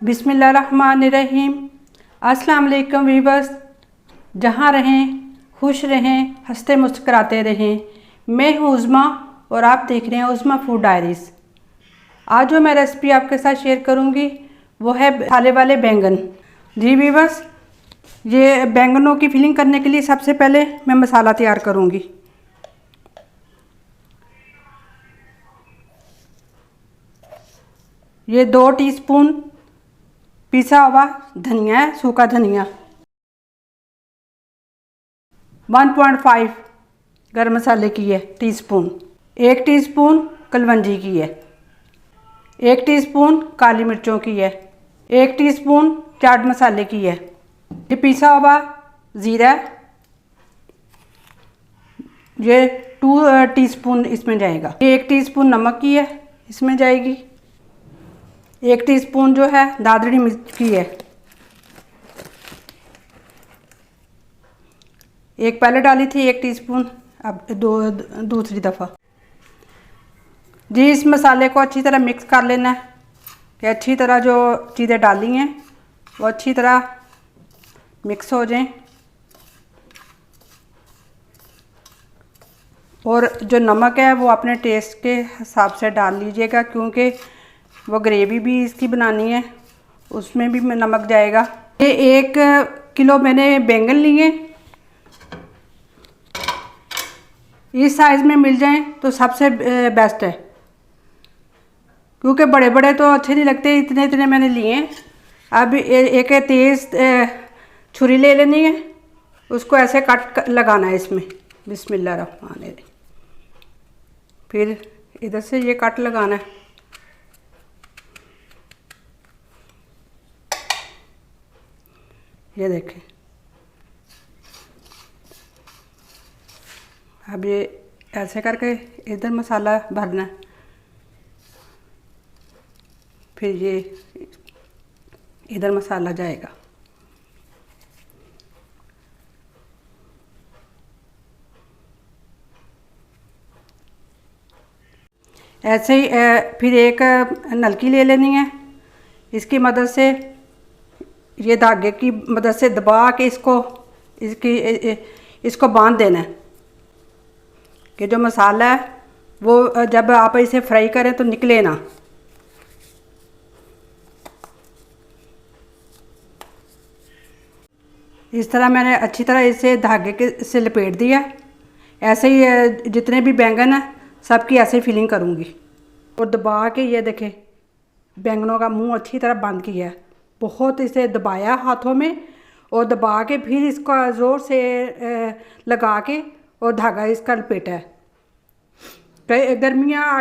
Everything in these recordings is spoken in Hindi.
बिस्मिल्लाहिर्रहमानिर्रहीम। अस्सलाम वालेकुम वीवर्स, जहाँ रहें खुश रहें, हंसते मुस्कुराते रहें। मैं हूँ उज़्मा और आप देख रहे हैं उज़्मा फूड डायरीज़। आज जो मैं रेसिपी आपके साथ शेयर करूँगी वो है मसाले वाले बैंगन। जी वीवर्स, ये बैंगनों की फिलिंग करने के लिए सबसे पहले मैं मसाला तैयार करूँगी। ये 2 टीस्पून पिसा हुआ धनिया है, सूखा धनिया। 1.5 गरम मसाले की है टीस्पून। 1 टीस्पून कलवंजी की है। 1 टीस्पून काली मिर्चों की है। 1 टीस्पून चाट मसाले की है। ये पिसा हुआ ज़ीरा, ये 2 टीस्पून इसमें जाएगा। ये 1 टीस्पून नमक की है, इसमें जाएगी। 1 टीस्पून जो है दादड़ी मिर्च की है। एक पहले डाली थी 1 टीस्पून, अब दूसरी दफ़ा। जी, इस मसाले को अच्छी तरह मिक्स कर लेना है कि अच्छी तरह जो चीज़ें डाली हैं वो अच्छी तरह मिक्स हो जाएं। और जो नमक है वो अपने टेस्ट के हिसाब से डाल लीजिएगा, क्योंकि वो ग्रेवी भी इसकी बनानी है, उसमें भी नमक जाएगा। ये 1 किलो मैंने बैंगन लिए। इस साइज़ में मिल जाएं तो सबसे बेस्ट है, क्योंकि बड़े बड़े तो अच्छे नहीं लगते। इतने इतने मैंने लिए। अब एक तेज़ छुरी ले लेनी है, उसको ऐसे कट लगाना है इसमें। बिस्मिल्लाहिर्रहमानिर्रहीम। फिर इधर से ये कट लगाना है। ये देखें। अब ये ऐसे करके इधर मसाला भरना है, फिर ये इधर मसाला जाएगा। ऐसे ही फिर एक नलकी ले लेनी है। इसकी मदद से, ये धागे की मदद से दबा के इसको बांध देना है कि जो मसाला है वो जब आप इसे फ्राई करें तो निकले ना। इस तरह मैंने अच्छी तरह इसे धागे के से लपेट दिया। ऐसे ही जितने भी बैंगन हैं सबकी ऐसे ही फिलिंग करूँगी। और दबा के ये देखें, बैंगनों का मुंह अच्छी तरह बंद किया है। बहुत इसे दबाया हाथों में और दबा के फिर इसको ज़ोर से लगा के और धागा इसका लपेटा है। गर्मियाँ आ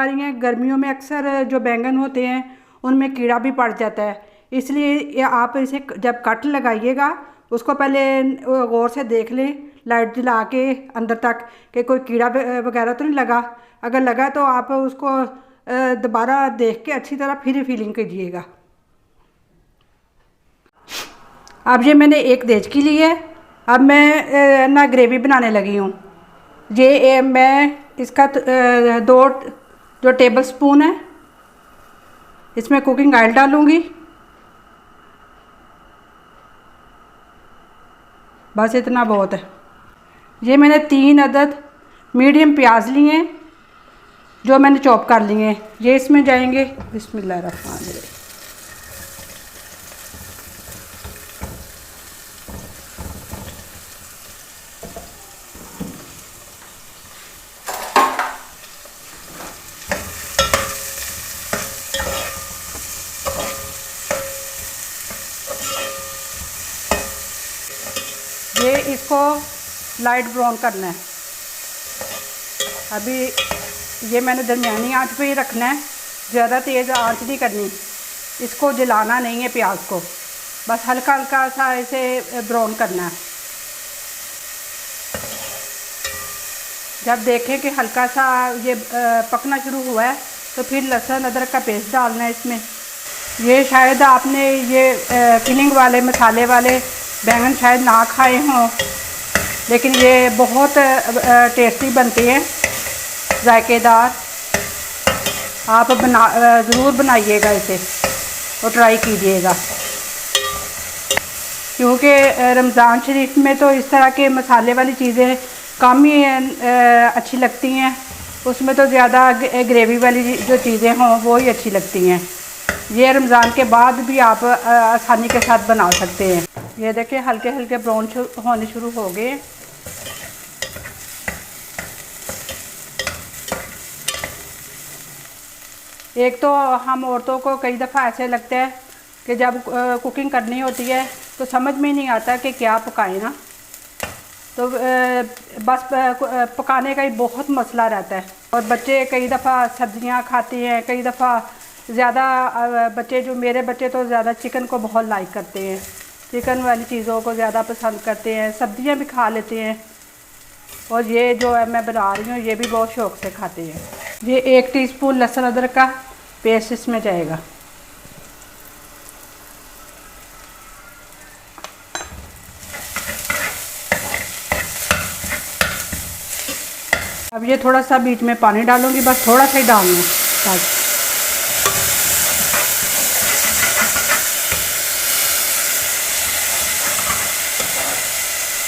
रही हैं। गर्मियों में अक्सर जो बैंगन होते हैं उनमें कीड़ा भी पड़ जाता है, इसलिए आप इसे जब कट लगाइएगा उसको पहले गौर से देख लें, लाइट जला के अंदर तक, कि कोई कीड़ा वगैरह तो नहीं लगा। अगर लगा तो आप उसको दोबारा देख के अच्छी तरह फिर फिलिंग कीजिएगा। अब ये मैंने एक देचकी ली है। अब मैं ना ग्रेवी बनाने लगी हूँ। ये मैं इसका 2 जो टेबल स्पून है इसमें कुकिंग ऑयल डालूँगी। बस इतना बहुत है। ये मैंने 3 अदद मीडियम प्याज लिए हैं जो मैंने चॉप कर लिए हैं, ये इसमें जाएंगे। बिस्मिल्लाहिर्रहमानिर्रहीम। ये इसको लाइट ब्राउन करना है। अभी ये मैंने दरमियानी आंच पे ही रखना है, ज़्यादा तेज़ आंच नहीं करनी। इसको जलाना नहीं है प्याज को, बस हल्का हल्का सा इसे ब्राउन करना है। जब देखें कि हल्का सा ये पकना शुरू हुआ है तो फिर लहसुन अदरक का पेस्ट डालना है इसमें। ये शायद आपने ये फिलिंग वाले मसाले वाले बैंगन शायद ना खाए हों, लेकिन ये बहुत टेस्टी बनते हैं, जायकेदार। आप ज़रूर बनाइएगा इसे। और ट्राई कीजिएगा, क्योंकि रमज़ान शरीफ में तो इस तरह के मसाले वाली चीज़ें कम ही अच्छी लगती हैं। उसमें तो ज़्यादा ग्रेवी वाली जो चीज़ें हों वो ही अच्छी लगती हैं। ये रमज़ान के बाद भी आप आसानी के साथ बना सकते हैं। ये देखिए हल्के हल्के ब्राउन होने शुरू हो गए। एक तो हम औरतों को कई दफ़ा ऐसे लगता है कि जब कुकिंग करनी होती है तो समझ में नहीं आता कि क्या पकाएं ना, तो बस पकाने का ही बहुत मसला रहता है। और बच्चे कई दफ़ा सब्जियां खाते हैं, कई दफ़ा ज़्यादा बच्चे, जो मेरे बच्चे तो ज़्यादा चिकन को बहुत लाइक करते हैं, चिकन वाली चीज़ों को ज़्यादा पसंद करते हैं, सब्जियां भी खा लेते हैं। और ये जो है मैं बना रही हूँ ये भी बहुत शौक़ से खाते हैं। ये 1 टीस्पून लहसुन अदरक का पेस्ट इसमें जाएगा। अब ये थोड़ा सा बीच में पानी डालूंगी, बस थोड़ा सा ही डालना है बस।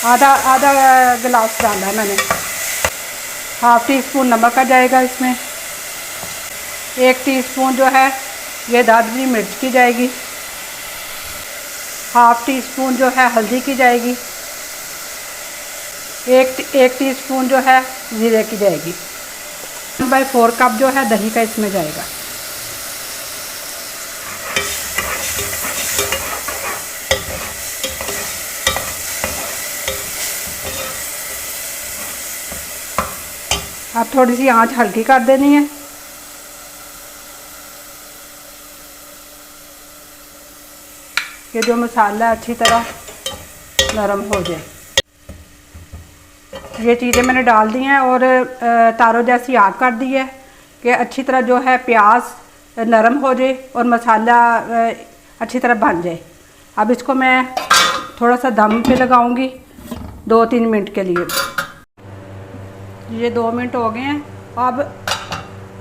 आधा गिलास डाला है मैंने। 1/2 टीस्पून नमक आ जाएगा इसमें। 1 टीस्पून जो है ये दादरी मिर्च की जाएगी। 1/2 टीस्पून जो है हल्दी की जाएगी। एक टीस्पून जो है ज़ीरे की जाएगी। 1/4 कप जो है दही का इसमें जाएगा। अब थोड़ी सी आंच हल्की कर देनी है। कि जो मसाला अच्छी तरह नरम हो जाए। ये चीज़ें मैंने डाल दी हैं और तारों जैसी आग कर दी है कि अच्छी तरह जो है प्याज नरम हो जाए और मसाला अच्छी तरह बन जाए। अब इसको मैं थोड़ा सा दम पे लगाऊंगी 2-3 मिनट के लिए। ये 2 मिनट हो गए हैं।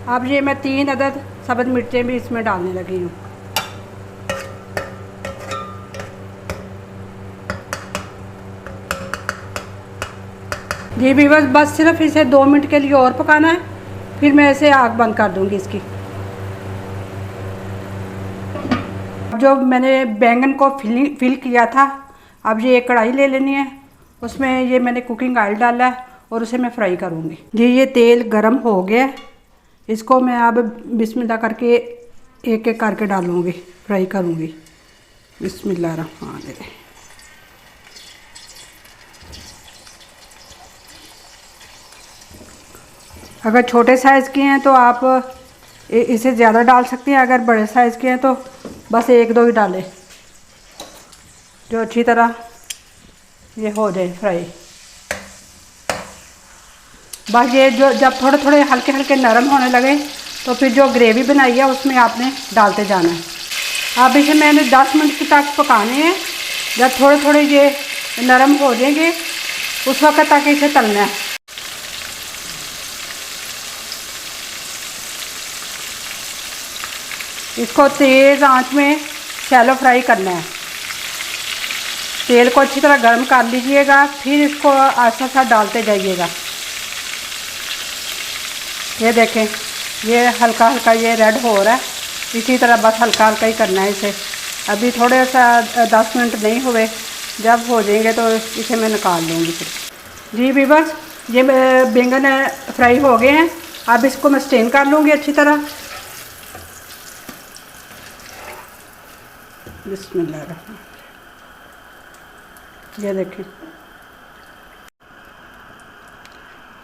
अब ये मैं 3 अदद सब्ज़ मिर्चें भी इसमें डालने लगी हूँ। ये भी बस सिर्फ इसे 2 मिनट के लिए और पकाना है, फिर मैं इसे आग बंद कर दूंगी इसकी। जो मैंने बैंगन को फिल किया था, अब ये एक कढ़ाई ले लेनी है, उसमें ये मैंने कुकिंग ऑयल डाला है और उसे मैं फ्राई करूंगी। ये तेल गरम हो गया, इसको मैं अब बिस्मिल्लाह करके एक एक करके डालूंगी, फ्राई करूंगी। बिस्मिल्लाह रहमान रहीम। अगर छोटे साइज़ के हैं तो आप इसे ज़्यादा डाल सकते हैं, अगर बड़े साइज़ के हैं तो बस 1-2 ही डालें, जो अच्छी तरह ये हो जाए फ्राई। बस ये जो जब थोड़े थोड़े हल्के हल्के नरम होने लगे तो फिर जो ग्रेवी बनाई है उसमें आपने डालते जाना है। अब इसे मैंने 10 मिनट तक पकाने हैं। जब थोड़े थोड़े ये नरम हो जाएंगे उस वक्त तक इसे तलना है। इसको तेज़ आंच में शैलो फ्राई करना है। तेल को अच्छी तरह गर्म कर लीजिएगा, फिर इसको आहिस्ता आहिस्ता डालते जाइएगा। ये देखें, ये हल्का हल्का ये रेड हो रहा है, इसी तरह बस हल्का हल्का ही करना है इसे। अभी थोड़े सा 10 मिनट नहीं हुए, जब हो जाएंगे तो इसे मैं निकाल लूँगी फिर। जी भी बस ये बैंगन फ्राई हो गए हैं। अब इसको मैं स्टेन कर लूँगी अच्छी तरह। बिस्मिल्लाह रहमान। ये देखें,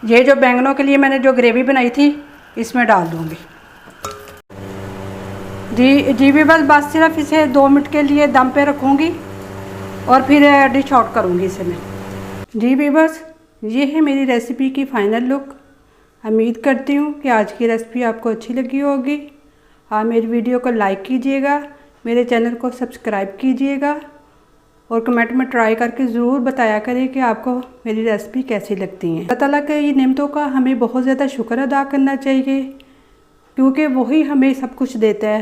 ये जो बैंगनों के लिए मैंने जो ग्रेवी बनाई थी इसमें डाल दूँगी। जी भी बस सिर्फ इसे 2 मिनट के लिए दम पे रखूँगी और फिर डिश आउट करूँगी इसे मैं। जी भी बस ये है मेरी रेसिपी की फ़ाइनल लुक। उम्मीद करती हूँ कि आज की रेसिपी आपको अच्छी लगी होगी। आप मेरी वीडियो को लाइक कीजिएगा, मेरे चैनल को सब्सक्राइब कीजिएगा और कमेंट में ट्राई करके ज़रूर बताया करें कि आपको मेरी रेसिपी कैसी लगती हैं। अल्लाह ताला के ये नेमतों का हमें बहुत ज़्यादा शुक्र अदा करना चाहिए, क्योंकि वही हमें सब कुछ देता है।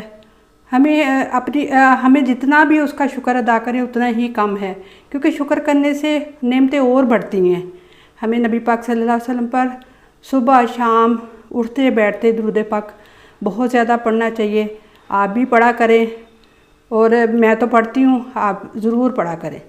हमें जितना भी उसका शुक्र अदा करें उतना ही कम है, क्योंकि शुक्र करने से नेमतें और बढ़ती हैं। हमें नबी पाक सल्लल्लाहु अलैहि वसल्लम पर सुबह शाम उठते बैठते दुरूद पाक बहुत ज़्यादा पढ़ना चाहिए। आप भी पढ़ा करें और मैं तो पढ़ती हूँ, आप ज़रूर पढ़ा करें।